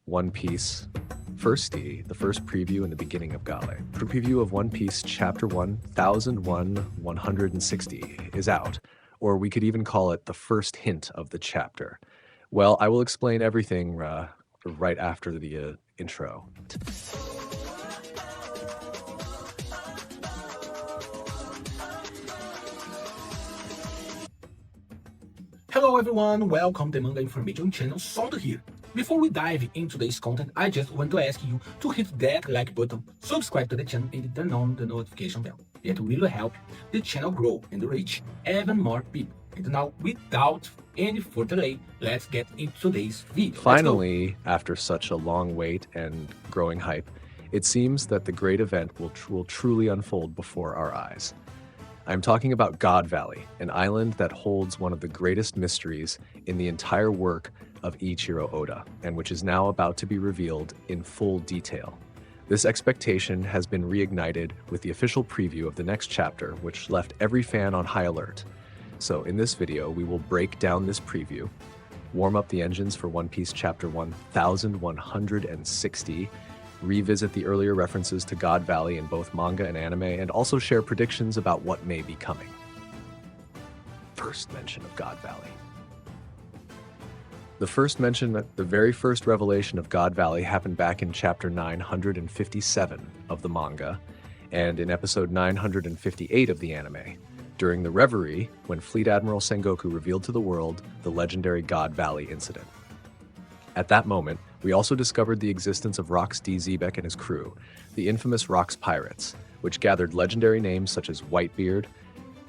One Piece First D, the first preview in the beginning of Gale. Preview of One Piece Chapter 1001 is out, or we could even call it the first hint of the chapter. Well, I will explain everything right after the intro. Hello everyone, welcome to the Manga Information Channel, Soldo here. Before we dive into today's content, I just want to ask you to hit that like button, subscribe to the channel and turn on the notification bell. It will help the channel grow and reach even more people. And now, without any further delay, let's get into today's video. Finally, after such a long wait and growing hype, it seems that the great event will truly unfold before our eyes. I'm talking about God Valley, an island that holds one of the greatest mysteries in the entire work of Eiichiro Oda, and which is now about to be revealed in full detail. This expectation has been reignited with the official preview of the next chapter, which left every fan on high alert. So in this video, we will break down this preview, warm up the engines for One Piece Chapter 1160, revisit the earlier references to God Valley in both manga and anime, and also share predictions about what may be coming. First mention of God Valley. The very first revelation of God Valley happened back in chapter 957 of the manga, and in episode 958 of the anime, during the Reverie, when Fleet Admiral Sengoku revealed to the world the legendary God Valley incident. At that moment, we also discovered the existence of Rox D. Xebec and his crew, the infamous Rox Pirates, which gathered legendary names such as Whitebeard,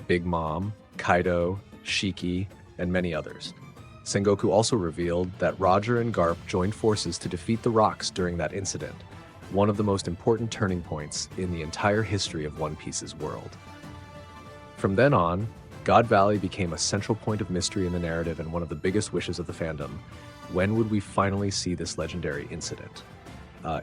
Big Mom, Kaido, Shiki, and many others. Sengoku also revealed that Roger and Garp joined forces to defeat the Rox during that incident, one of the most important turning points in the entire history of One Piece's world. From then on, God Valley became a central point of mystery in the narrative and one of the biggest wishes of the fandom. When would we finally see this legendary incident?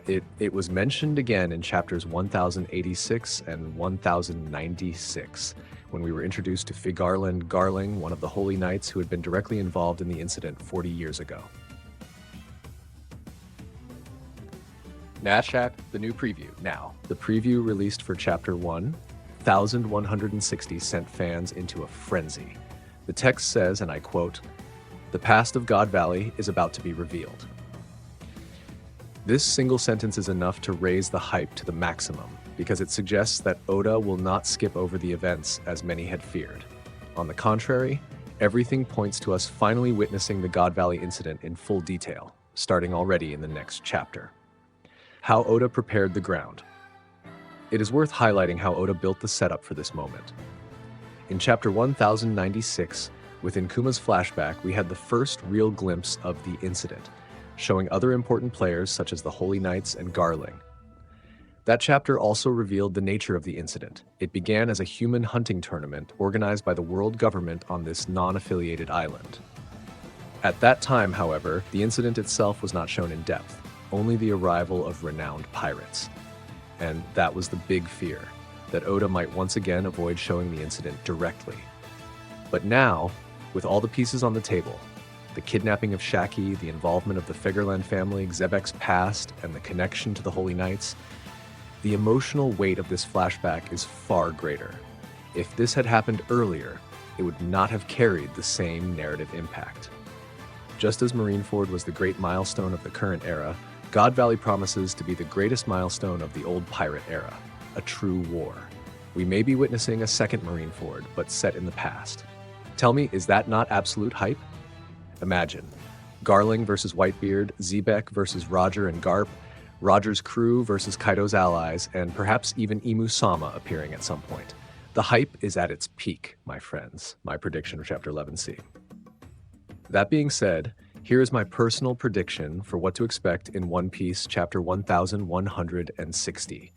It was mentioned again in chapters 1086 and 1096, when we were introduced to Figarland Garling, one of the Holy Knights who had been directly involved in the incident 40 years ago. Natchat, the new preview. Now, the preview released for chapter 1160 sent fans into a frenzy. The text says, and I quote, "The past of God Valley is about to be revealed." This single sentence is enough to raise the hype to the maximum, because it suggests that Oda will not skip over the events as many had feared. On the contrary, everything points to us finally witnessing the God Valley incident in full detail, starting already in the next chapter. How Oda prepared the ground. It is worth highlighting how Oda built the setup for this moment. In chapter 1096, within Kuma's flashback, we had the first real glimpse of the incident, showing other important players such as the Holy Knights and Garling. That chapter also revealed the nature of the incident. It began as a human hunting tournament organized by the world government on this non-affiliated island. At that time, however, the incident itself was not shown in depth, only the arrival of renowned pirates. And that was the big fear, that Oda might once again avoid showing the incident directly. But now, with all the pieces on the table, the kidnapping of Shaki, the involvement of the Figarland family, Xebec's past, and the connection to the Holy Knights, the emotional weight of this flashback is far greater. If this had happened earlier, it would not have carried the same narrative impact. Just as Marineford was the great milestone of the current era, God Valley promises to be the greatest milestone of the old pirate era, a true war. We may be witnessing a second Marineford, but set in the past. Tell me, is that not absolute hype? Imagine, Garling versus Whitebeard, Xebec versus Roger and Garp, Roger's crew versus Kaido's allies, and perhaps even Imu Sama appearing at some point. The hype is at its peak, my friends. My prediction for Chapter 11C. That being said, here is my personal prediction for what to expect in One Piece Chapter 1160.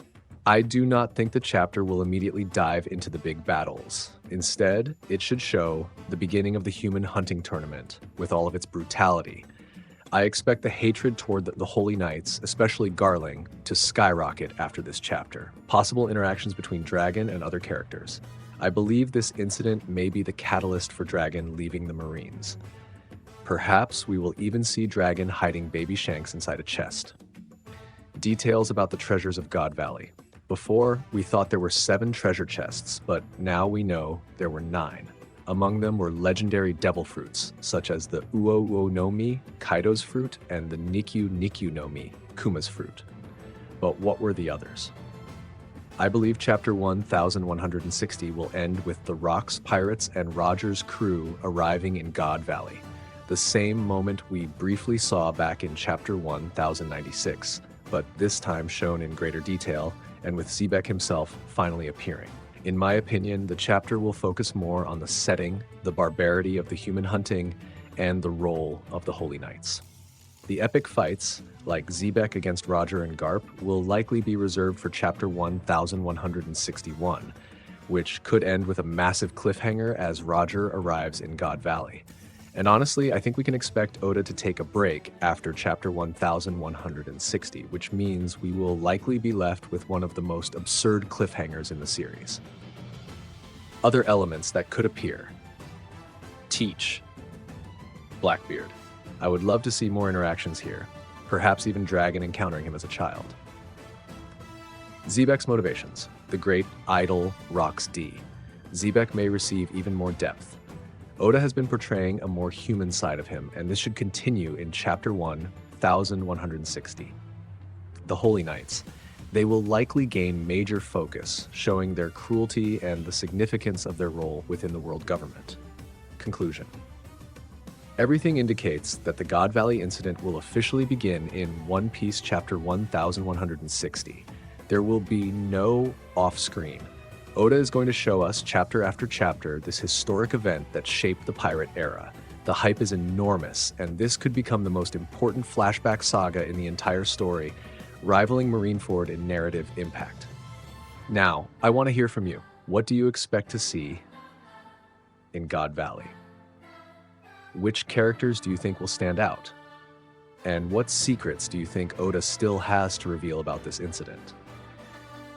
I do not think the chapter will immediately dive into the big battles. Instead, it should show the beginning of the human hunting tournament, with all of its brutality. I expect the hatred toward the Holy Knights, especially Garling, to skyrocket after this chapter. Possible interactions between Dragon and other characters. I believe this incident may be the catalyst for Dragon leaving the Marines. Perhaps we will even see Dragon hiding baby Shanks inside a chest. Details about the treasures of God Valley. Before, we thought there were 7 treasure chests, but now we know there were 9. Among them were legendary devil fruits, such as the Uo Uo no Mi, Kaido's fruit, and the Nikyu Nikyu no Mi, Kuma's fruit. But what were the others? I believe Chapter 1160 will end with the Rock's pirates and Roger's crew arriving in God Valley, the same moment we briefly saw back in Chapter 1096, but this time shown in greater detail and with Xebec himself finally appearing. In my opinion, the chapter will focus more on the setting, the barbarity of the human hunting, and the role of the Holy Knights. The epic fights, like Xebec against Roger and Garp, will likely be reserved for Chapter 1161, which could end with a massive cliffhanger as Roger arrives in God Valley. And honestly, I think we can expect Oda to take a break after Chapter 1160, which means we will likely be left with one of the most absurd cliffhangers in the series. Other elements that could appear. Teach. Blackbeard. I would love to see more interactions here, perhaps even Dragon encountering him as a child. Xebec's motivations. The great idol Rox D. Xebec may receive even more depth. Oda has been portraying a more human side of him, and this should continue in Chapter 1160. The Holy Knights. They will likely gain major focus, showing their cruelty and the significance of their role within the world government. Conclusion. Everything indicates that the God Valley incident will officially begin in One Piece Chapter 1160. There will be no off-screen. Oda is going to show us chapter after chapter this historic event that shaped the pirate era. The hype is enormous, and this could become the most important flashback saga in the entire story, rivaling Marineford in narrative impact. Now, I want to hear from you. What do you expect to see in God Valley? Which characters do you think will stand out? And what secrets do you think Oda still has to reveal about this incident?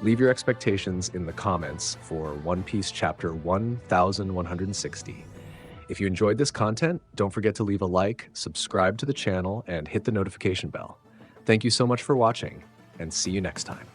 Leave your expectations in the comments for One Piece Chapter 1160. If you enjoyed this content, don't forget to leave a like, subscribe to the channel, and hit the notification bell. Thank you so much for watching, and see you next time.